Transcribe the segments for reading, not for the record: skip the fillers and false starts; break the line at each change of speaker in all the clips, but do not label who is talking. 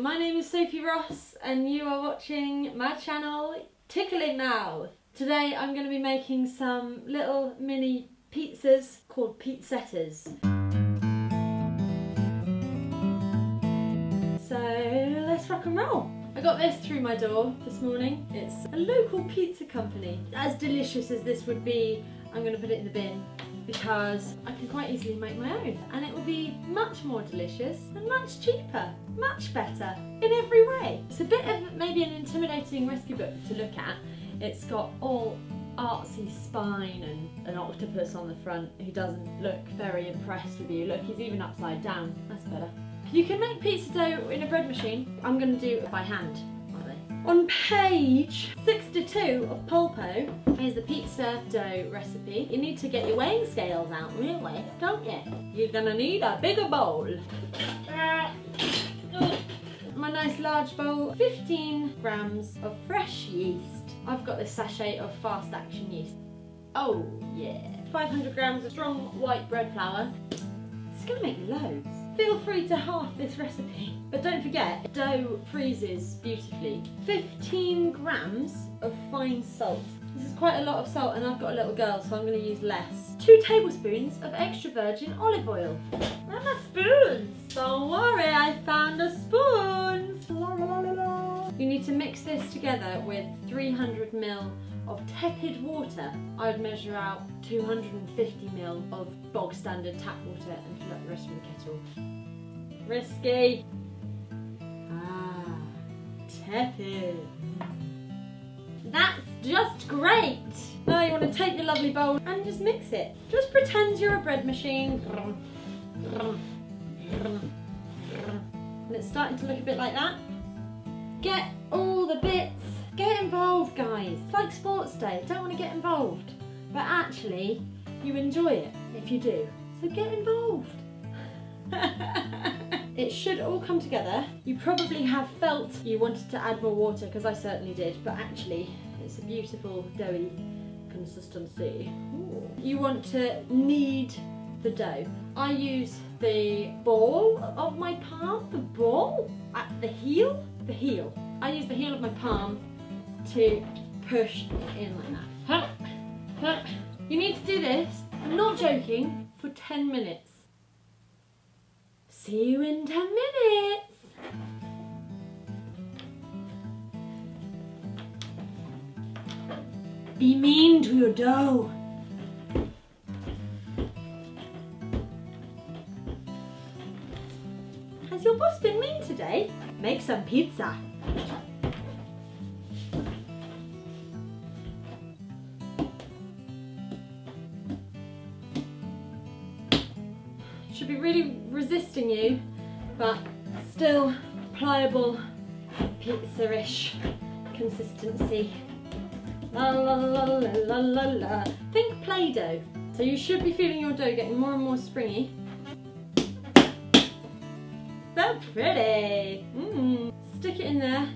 my name is Sophie Ross and you are watching my channel Tickling Mouth. Today I'm going to be making some little mini pizzas called pizzettas. So let's rock and roll. I got this through my door this morning. It's a local pizza company. As delicious as this would be, I'm going to put it in the bin because I can quite easily make my own, and it will be much more delicious and much cheaper, much better in every way. It's a bit of maybe an intimidating recipe book to look at. It's got all artsy spine and an octopus on the front who doesn't look very impressed with you. Look, he's even upside down. That's better. You can make pizza dough in a bread machine. I'm going to do it by hand. On page 62 of Polpo is the pizza dough recipe. You need to get your weighing scales out, really, don't you? You're gonna need a bigger bowl. My nice large bowl, 15 grams of fresh yeast. I've got this sachet of fast action yeast. Oh yeah. 500 grams of strong white bread flour. It's gonna make loads. Feel free to half this recipe, but don't forget, dough freezes beautifully. 15 grams of fine salt. This is quite a lot of salt and I've got a little girl, so I'm going to use less. 2 tablespoons of extra virgin olive oil. Where are my spoons? Don't worry, I found the spoons. La, la, la, la. You need to mix this together with 300 ml of tepid water. I would measure out 250 ml of bog standard tap water and fill up the rest of the kettle. Risky. Ah, tepid. That's just great. Now you want to take your lovely bowl and just mix it. Just pretend you're a bread machine. And it's starting to look a bit like that. Get all the bits. Get involved, guys. It's like sports day. Don't want to get involved, but actually you enjoy it if you do. So get involved. It should all come together. You probably have felt you wanted to add more water, because I certainly did, but actually it's a beautiful doughy consistency. Ooh. You want to knead the dough. I use the ball of my palm, the ball at the heel, the heel. I use the heel of my palm to push in like that. You need to do this, I'm not joking, for 10 minutes. See you in 10 minutes. Be mean to your dough. Has your boss been mean today? Make some pizza. Should be really resisting you, but still pliable, pizza-ish consistency. La la la la la la la. Think Play-Doh. So you should be feeling your dough getting more and more springy. So pretty. Stick it in there.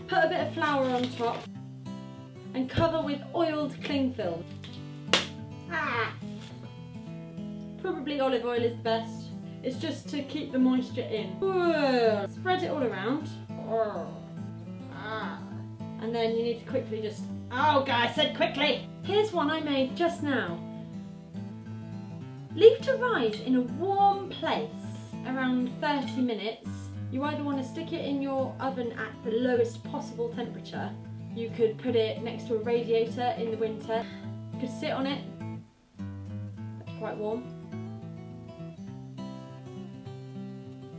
Put a bit of flour on top and cover with oiled cling film. Probably olive oil is the best. It's just to keep the moisture in. Spread it all around. And then you need to quickly just... Oh, guys, I said quickly! Here's one I made just now. Leave to rise in a warm place around 30 minutes. You either want to stick it in your oven at the lowest possible temperature. You could put it next to a radiator in the winter. You could sit on it. That's quite warm.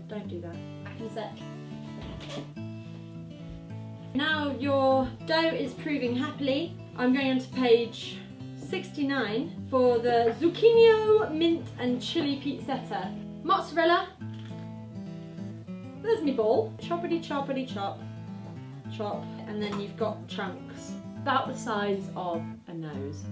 Don't do that. Back in a sec. Now your dough is proving happily. I'm going on to page 69 for the zucchini, mint and chili pizzetta. Mozzarella. There's my ball. Choppity choppity chop. Chop. And then you've got chunks about the size of a nose.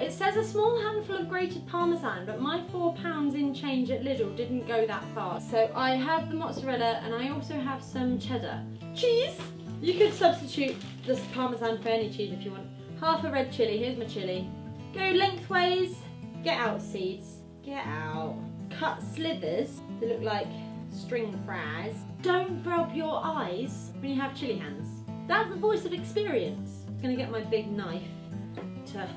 It says a small handful of grated Parmesan, but my £4 in change at Lidl didn't go that far. So I have the mozzarella and I also have some cheddar. Cheese! You could substitute this Parmesan for any cheese if you want. Half a red chilli, here's my chilli. Go lengthways, get out seeds, get out. Cut slivers that look like string fries. Don't rub your eyes when you have chili hands. That's the voice of experience. I'm gonna get my big knife to...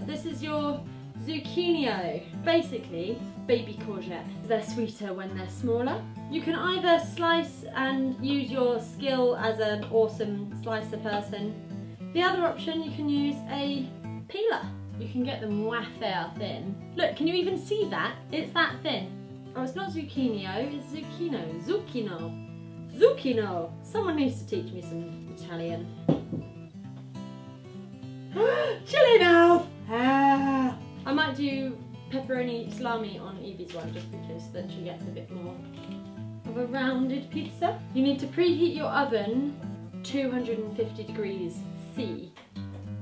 This is your zucchino. Basically, baby courgette. They're sweeter when they're smaller. You can either slice and use your skill as an awesome slicer person. The other option, you can use a peeler. You can get them wafer thin. Look, can you even see that? It's that thin. Oh, it's not zucchinio, it's zucchino. Zucchino. Zucchino. Someone needs to teach me some Italian. Chilli mouth! Ah. I might do pepperoni salami on Evie's one just because then she gets a bit more of a rounded pizza. You need to preheat your oven 250 degrees C.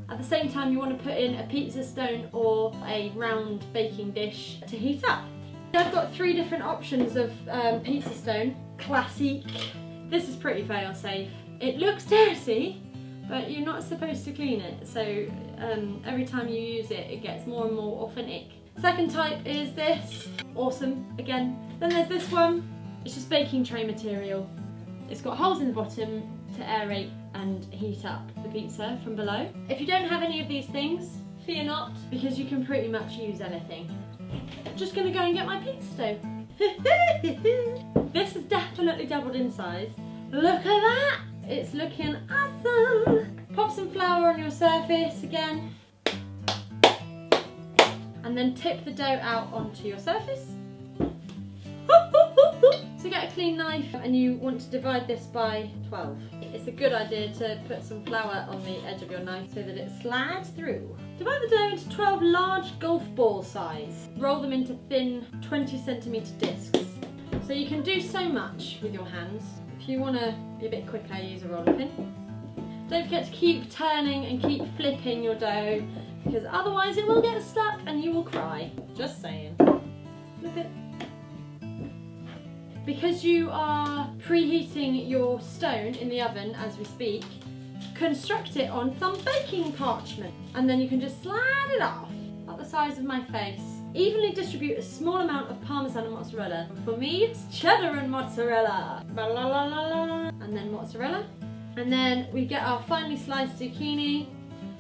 At the same time you want to put in a pizza stone or a round baking dish to heat up. I've got 3 different options of pizza stone. Classic. This is pretty fail safe. It looks dirty, but you're not supposed to clean it, so every time you use it, it gets more and more authentic. Second type is this. Awesome, again. Then there's this one. It's just baking tray material. It's got holes in the bottom to aerate and heat up the pizza from below. If you don't have any of these things, fear not, because you can pretty much use anything. Just gonna go and get my pizza stove. This has definitely doubled in size. Look at that! It's looking awesome! Pop some flour on your surface again. And then tip the dough out onto your surface. So get a clean knife and you want to divide this by 12. It's a good idea to put some flour on the edge of your knife so that it slides through. Divide the dough into 12 large golf ball size. Roll them into thin 20cm discs. So you can do so much with your hands. If you want to be a bit quicker, use a roller pin. Don't forget to keep turning and keep flipping your dough because otherwise it will get stuck and you will cry. Just saying. Flip it. Because you are preheating your stone in the oven as we speak, construct it on some baking parchment and then you can just slide it off about the size of my face. Evenly distribute a small amount of Parmesan and mozzarella. For me, it's cheddar and mozzarella. And then mozzarella. And then we get our finely sliced zucchini.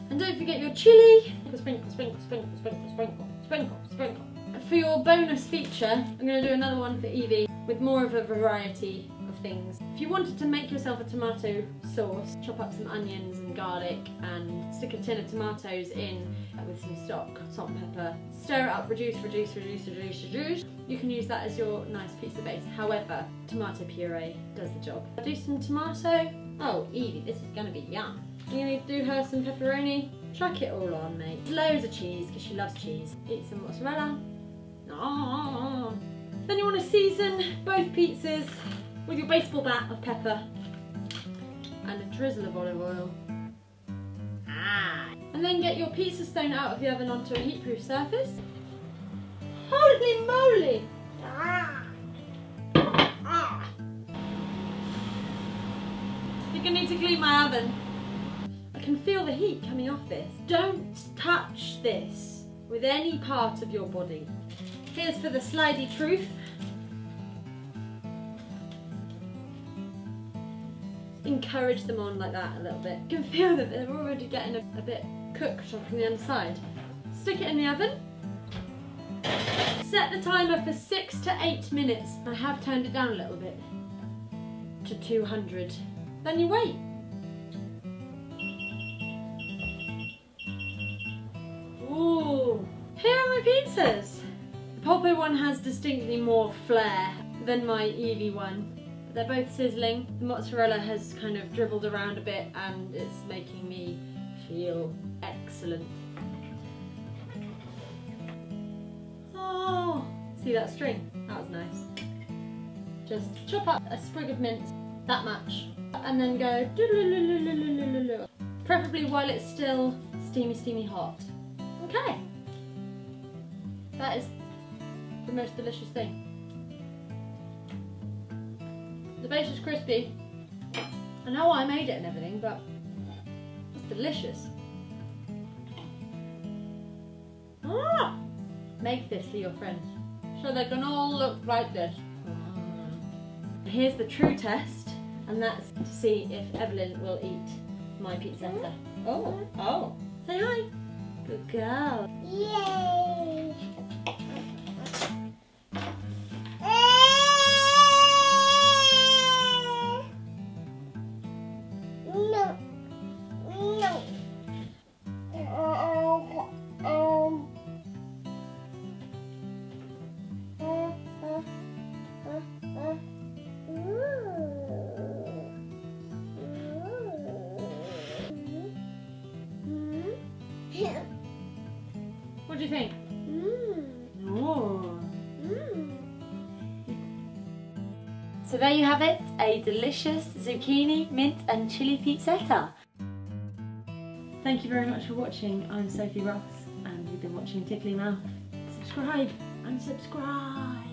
And don't forget your chili. Sprinkle, sprinkle, sprinkle, sprinkle, sprinkle, sprinkle, sprinkle. For your bonus feature, I'm going to do another one for Evie with more of a variety of things. If you wanted to make yourself a tomato sauce, chop up some onions and garlic and stick a tin of tomatoes in with some stock, salt and pepper. Stir it up, reduce, reduce, reduce, reduce, reduce. You can use that as your nice pizza base. However, tomato puree does the job. Do some tomato. Oh, Evie, this is going to be yum. You need to do her some pepperoni. Chuck it all on, mate. Loads of cheese, because she loves cheese. Eat some mozzarella. Oh. Then you want to season both pizzas with your baseball bat of pepper and a drizzle of olive oil. And then get your pizza stone out of the oven onto a heat-proof surface. Holy moly! You're gonna need to clean my oven. I can feel the heat coming off this. Don't touch this with any part of your body. Here's for the slidey truth. Encourage them on like that a little bit. You can feel that they're already getting a bit cooked from the underside. Stick it in the oven. Set the timer for 6 to 8 minutes. I have turned it down a little bit to 200. Then you wait. Ooh, here are my pizzas. The Polpo one has distinctly more flair than my Evie one. They're both sizzling. The mozzarella has kind of dribbled around a bit and it's making me feel excellent. Oh, see that string? That was nice. Just chop up a sprig of mint, that much, and then go do-do-do-do-do-do-do-do. Preferably while it's still steamy, steamy hot. Okay. That is the most delicious thing. The base is crispy. I know I made it and everything, but it's delicious. Ah! Make this for your friends so they can all look like this. Here's the true test, and that's to see if Evelyn will eat my pizzetta. Oh, say hi. Good girl.
Yay! No.
What do you think? Oh. So there you have it, a delicious zucchini, mint and chili pizzetta. Thank you very much for watching. I'm Sophie Ross and you've been watching Tickly Mouth. Subscribe and subscribe.